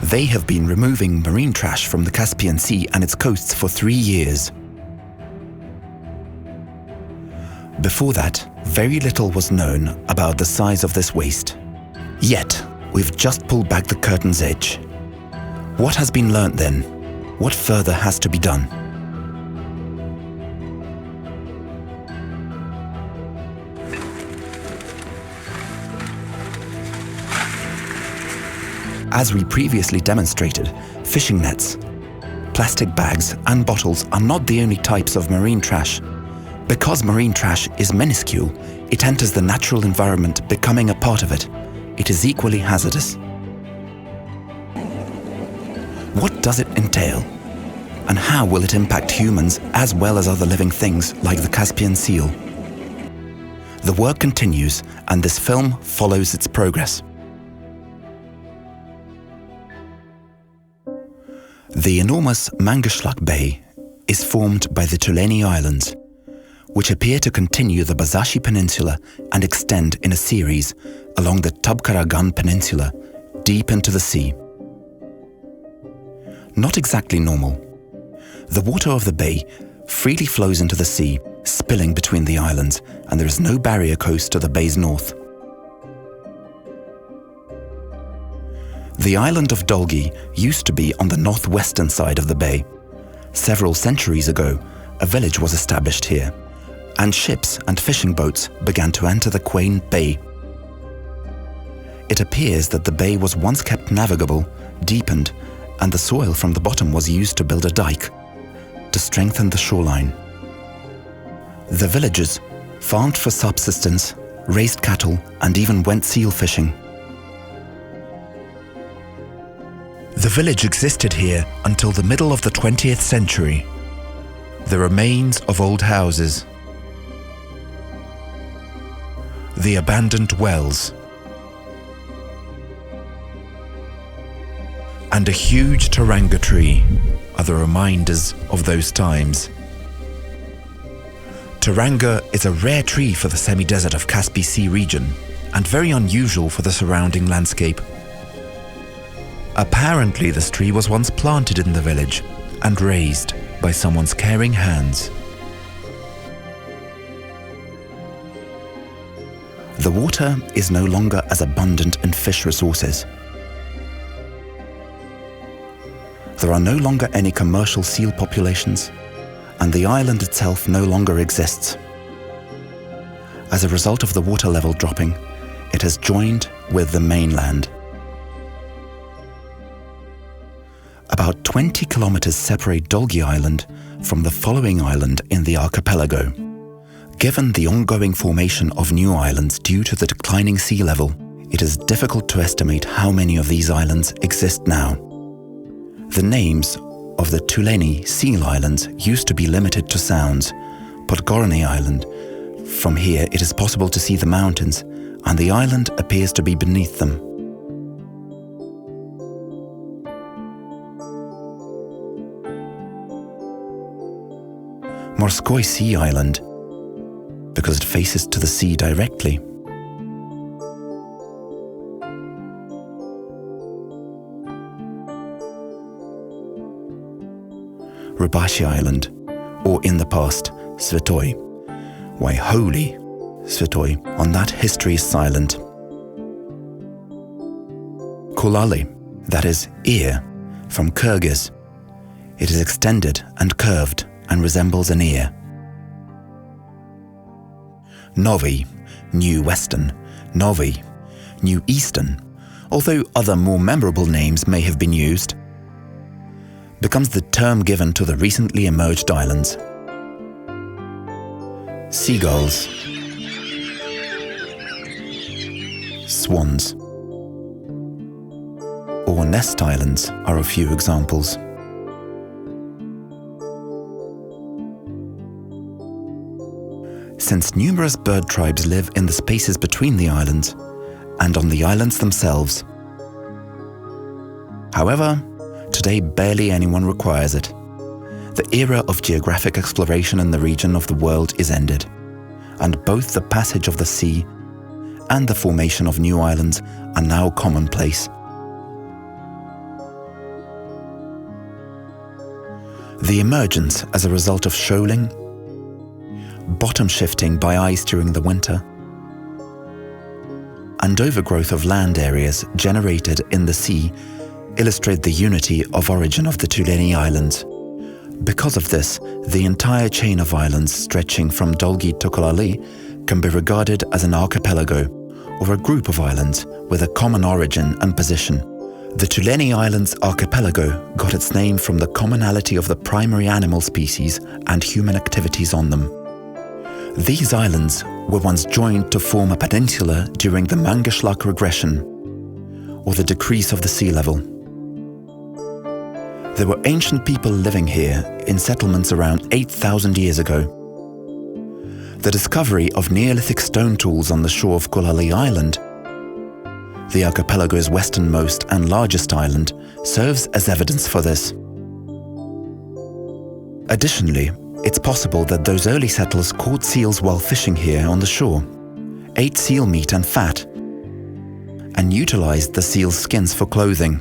They have been removing marine trash from the Caspian Sea and its coasts for 3 years. Before that, very little was known about the size of this waste. Yet, we've just pulled back the curtain's edge. What has been learnt then? What further has to be done? As we previously demonstrated, fishing nets, plastic bags and bottles are not the only types of marine trash. Because marine trash is minuscule, it enters the natural environment, becoming a part of it. It is equally hazardous. What does it entail? And how will it impact humans as well as other living things like the Caspian seal? The work continues, and this film follows its progress. The enormous Mangoshlak Bay is formed by the Tuleni Islands, which appear to continue the Bazashi Peninsula and extend in a series along the Tabkaragan Peninsula deep into the sea. Not exactly normal. The water of the bay freely flows into the sea, spilling between the islands, and there is no barrier coast to the bay's north. The island of Dolgi used to be on the northwestern side of the bay. Several centuries ago, a village was established here, and ships and fishing boats began to enter the quaint bay. It appears that the bay was once kept navigable, deepened, and the soil from the bottom was used to build a dike to strengthen the shoreline. The villagers farmed for subsistence, raised cattle, and even went seal fishing. The village existed here until the middle of the 20th century. The remains of old houses, the abandoned wells, and a huge turanga tree are the reminders of those times. Turanga is a rare tree for the semi-desert of Caspian Sea region and very unusual for the surrounding landscape. Apparently, this tree was once planted in the village and raised by someone's caring hands. The water is no longer as abundant in fish resources. There are no longer any commercial seal populations, and the island itself no longer exists. As a result of the water level dropping, it has joined with the mainland. About 20 kilometers separate Dolgi Island from the following island in the archipelago. Given the ongoing formation of new islands due to the declining sea level, it is difficult to estimate how many of these islands exist now. The names of the Tuleni Seal Islands used to be limited to sounds. Podgorny Island. From here it is possible to see the mountains, and the island appears to be beneath them. Morskoy Sea Island, because it faces to the sea directly. Rybashi Island, or in the past, Svetoy. Why holy Svetoy, on that history is silent. Kulali, that is ear, from Kyrgyz. It is extended and curved and resembles an ear. Novi, New Western, Novi, New Eastern, although other more memorable names may have been used, becomes the term given to the recently emerged islands. Seagulls, swans, or nest islands are a few examples. Since numerous bird tribes live in the spaces between the islands and on the islands themselves. However, today barely anyone requires it. The era of geographic exploration in the region of the world is ended, and both the passage of the sea and the formation of new islands are now commonplace. The emergence as a result of shoaling, bottom shifting by ice during the winter, and overgrowth of land areas generated in the sea illustrate the unity of origin of the Tuleni Islands. Because of this, the entire chain of islands stretching from Dolgi to Kolali can be regarded as an archipelago, or a group of islands with a common origin and position. The Tuleni Islands archipelago got its name from the commonality of the primary animal species and human activities on them. These islands were once joined to form a peninsula during the Mangashlak regression, or the decrease of the sea level. There were ancient people living here in settlements around 8,000 years ago. The discovery of Neolithic stone tools on the shore of Kolali Island, the archipelago's westernmost and largest island, serves as evidence for this. Additionally, it's possible that those early settlers caught seals while fishing here on the shore, ate seal meat and fat, and utilized the seal's skins for clothing.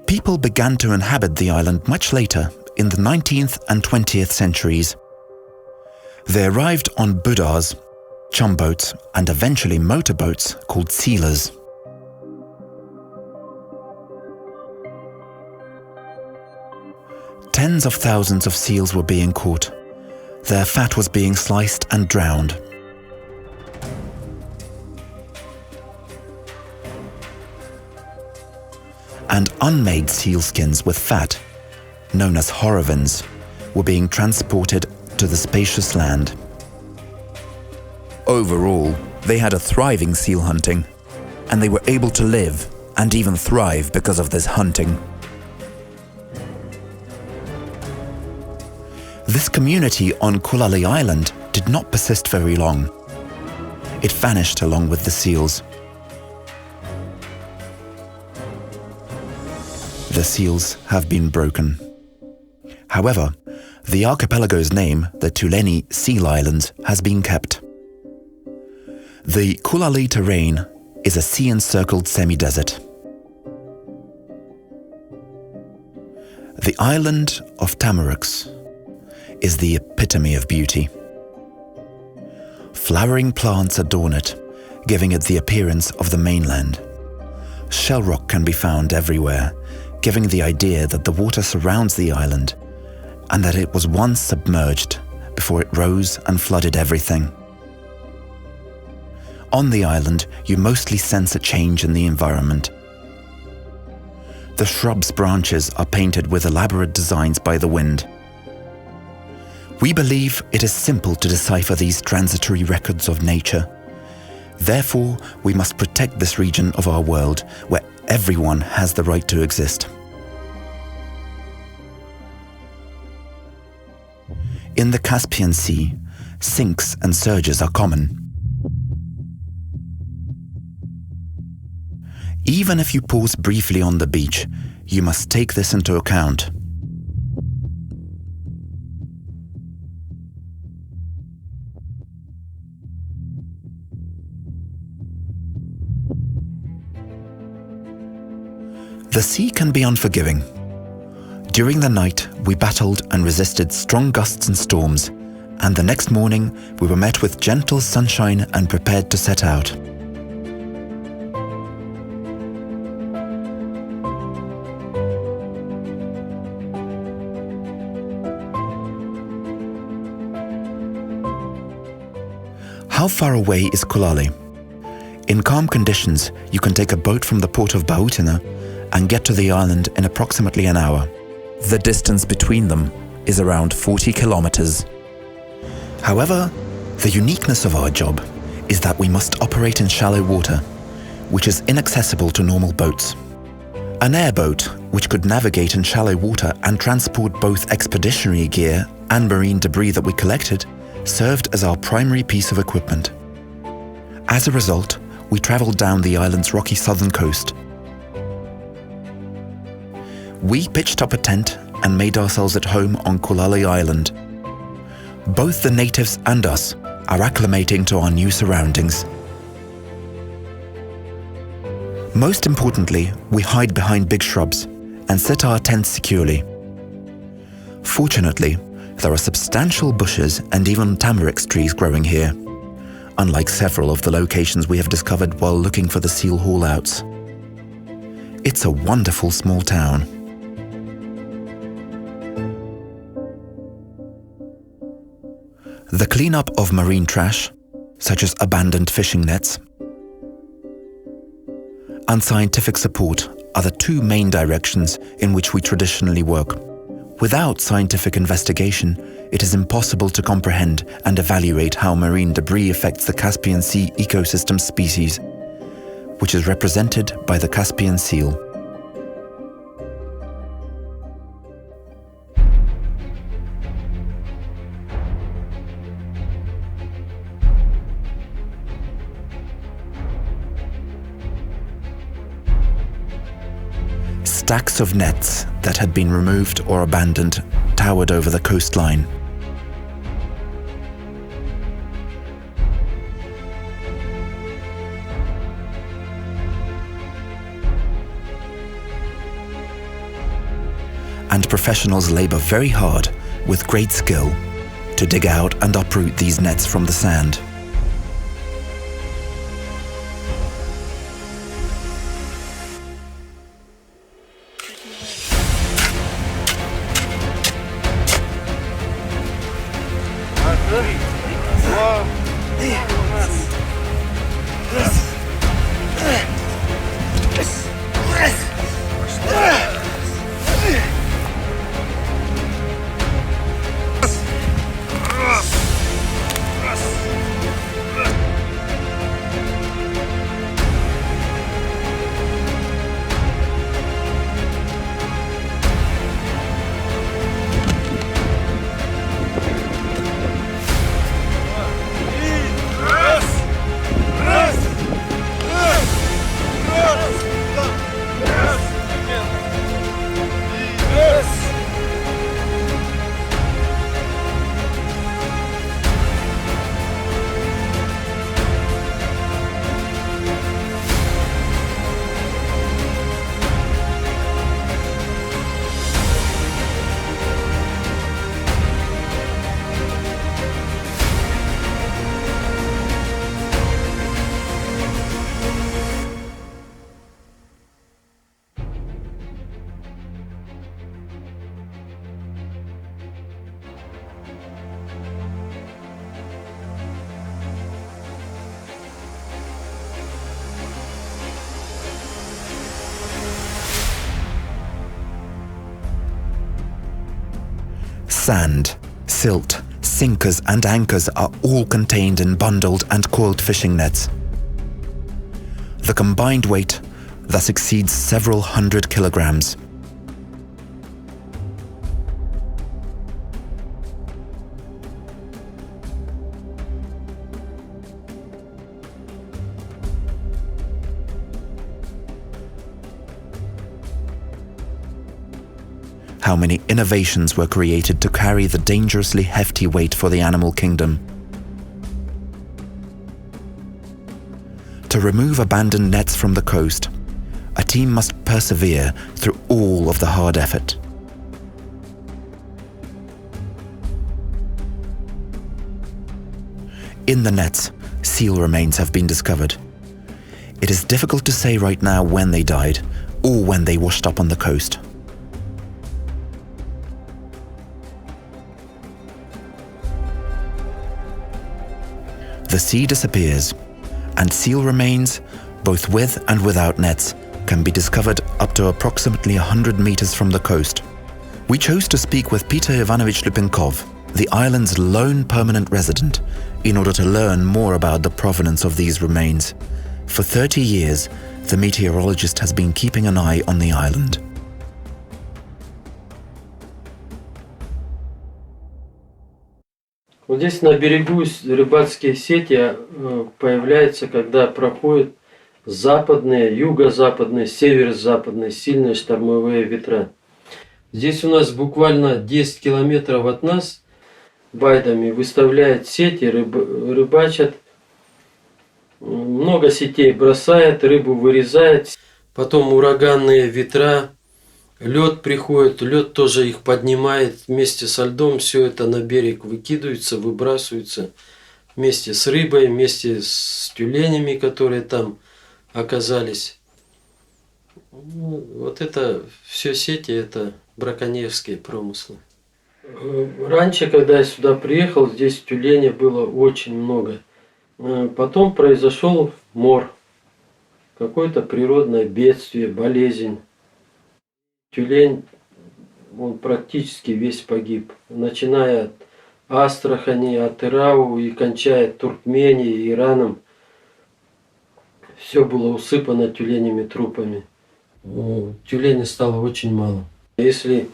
People began to inhabit the island much later, in the 19th and 20th centuries. They arrived on buddhas, chumboats, and eventually motorboats called sealers. Tens of thousands of seals were being caught. Their fat was being sliced and drowned. And unmade sealskins with fat, known as horovins, were being transported to the spacious land. Overall, they had a thriving seal hunting, and they were able to live and even thrive because of this hunting. This community on Kolali Island did not persist very long. It vanished along with the seals. The seals have been broken. However, the archipelago's name, the Tuleni Seal Islands, has been kept. The Kolali terrain is a sea-encircled semi-desert. The island of tamaracks is the epitome of beauty. Flowering plants adorn it, giving it the appearance of the mainland. Shell rock can be found everywhere, giving the idea that the water surrounds the island and that it was once submerged before it rose and flooded everything. On the island, you mostly sense a change in the environment. The shrubs' branches are painted with elaborate designs by the wind. We believe it is simple to decipher these transitory records of nature. Therefore, we must protect this region of our world where everyone has the right to exist. In the Caspian Sea, sinks and surges are common. Even if you pause briefly on the beach, you must take this into account. The sea can be unforgiving. During the night, we battled and resisted strong gusts and storms, and the next morning we were met with gentle sunshine and prepared to set out. How far away is Kolali? In calm conditions, you can take a boat from the port of Bautina and get to the island in approximately an hour. The distance between them is around 40 kilometers. However, the uniqueness of our job is that we must operate in shallow water, which is inaccessible to normal boats. An airboat, which could navigate in shallow water and transport both expeditionary gear and marine debris that we collected, served as our primary piece of equipment. As a result, we traveled down the island's rocky southern coast. We pitched up a tent and made ourselves at home on Kolali Island. Both the natives and us are acclimating to our new surroundings. Most importantly, we hide behind big shrubs and set our tents securely. Fortunately, there are substantial bushes and even tamarack trees growing here, unlike several of the locations we have discovered while looking for the seal haulouts. It's a wonderful small town. The cleanup of marine trash, such as abandoned fishing nets, and scientific support are the two main directions in which we traditionally work. Without scientific investigation, it is impossible to comprehend and evaluate how marine debris affects the Caspian Sea ecosystem species, which is represented by the Caspian seal. Stacks of nets that had been removed or abandoned towered over the coastline. And professionals labor very hard, with great skill, to dig out and uproot these nets from the sand. Sand, silt, sinkers and anchors are all contained in bundled and coiled fishing nets. The combined weight thus exceeds several hundred kilograms. How many innovations were created to carry the dangerously hefty weight for the animal kingdom. To remove abandoned nets from the coast, a team must persevere through all of the hard effort. In the nets, seal remains have been discovered. It is difficult to say right now when they died or when they washed up on the coast. The sea disappears, and seal remains, both with and without nets, can be discovered up to approximately 100 meters from the coast. We chose to speak with Peter Ivanovich Lupenkov, the island's lone permanent resident, in order to learn more about the provenance of these remains. For 30 years, the meteorologist has been keeping an eye on the island. Вот здесь на берегу рыбацкие сети появляются, когда проходят западные, юго-западные, северо-западные сильные штормовые ветра. Здесь у нас буквально 10 километров от нас байдами выставляют сети, рыбачат. Много сетей бросает, рыбу вырезает. Потом ураганные ветра Лед приходит, лед тоже их поднимает вместе со льдом, все это на берег выкидывается, выбрасывается вместе с рыбой, вместе с тюленями, которые там оказались. Ну, вот это все сети, это браконьерские промыслы. Раньше, когда я сюда приехал, здесь тюленей было очень много. Потом произошел мор, какое-то природное бедствие, болезнь. Тюлень, он практически весь погиб, начиная от Астрахани, от Ирау и кончая Туркменией, Ираном. Все было усыпано тюленями трупами. Тюленей стало очень мало. Если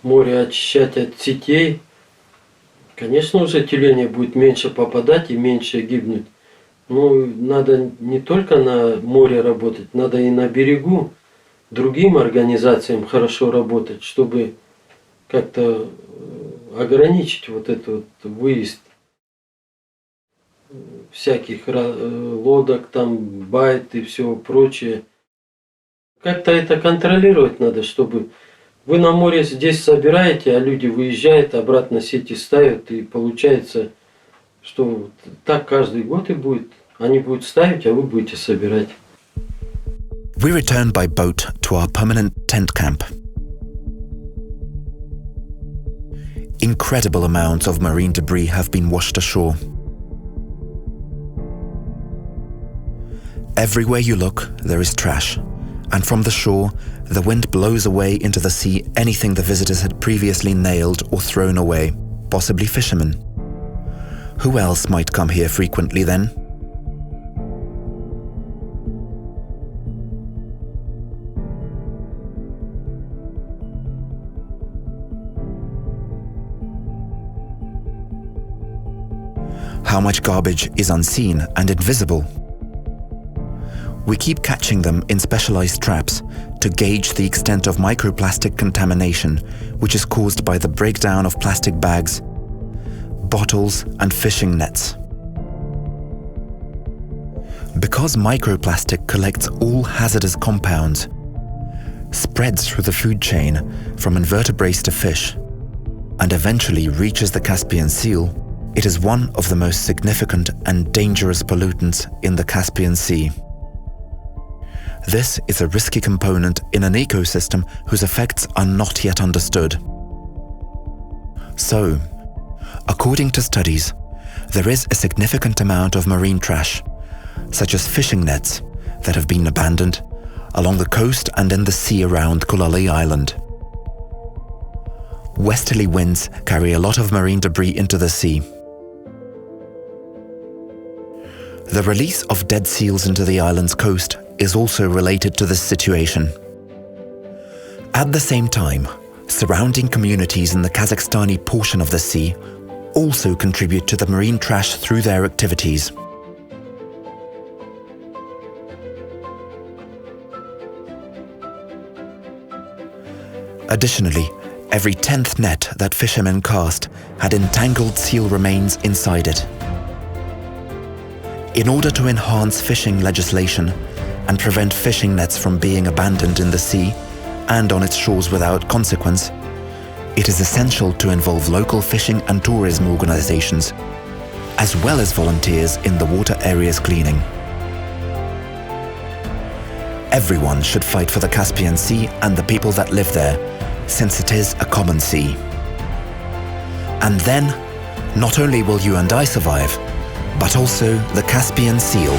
море очищать от сетей, конечно, уже тюленей будет меньше попадать и меньше гибнуть. Но надо не только на море работать, надо и на берегу другим организациям хорошо работать, чтобы как-то ограничить вот этот вот выезд всяких лодок, там, байт и все прочее. Как-то это контролировать надо, чтобы вы на море здесь собираете, а люди выезжают, обратно сети ставят, и получается, что так каждый год и будет. Они будут ставить, а вы будете собирать. We return by boat to our permanent tent camp. Incredible amounts of marine debris have been washed ashore. Everywhere you look, there is trash, and from the shore, the wind blows away into the sea anything the visitors had previously nailed or thrown away, possibly fishermen. Who else might come here frequently then? How much garbage is unseen and invisible? We keep catching them in specialized traps to gauge the extent of microplastic contamination, which is caused by the breakdown of plastic bags, bottles, and fishing nets. Because microplastic collects all hazardous compounds, spreads through the food chain from invertebrates to fish, and eventually reaches the Caspian Sea, it is one of the most significant and dangerous pollutants in the Caspian Sea. This is a risky component in an ecosystem whose effects are not yet understood. So, according to studies, there is a significant amount of marine trash, such as fishing nets, that have been abandoned along the coast and in the sea around Kulali Island. Westerly winds carry a lot of marine debris into the sea. The release of dead seals into the island's coast is also related to this situation. At the same time, surrounding communities in the Kazakhstani portion of the sea also contribute to the marine trash through their activities. Additionally, every 10th net that fishermen cast had entangled seal remains inside it. In order to enhance fishing legislation and prevent fishing nets from being abandoned in the sea and on its shores without consequence, it is essential to involve local fishing and tourism organizations, as well as volunteers in the water areas cleaning. Everyone should fight for the Caspian Sea and the people that live there, since it is a common sea. And then, not only will you and I survive, but also the Caspian seal.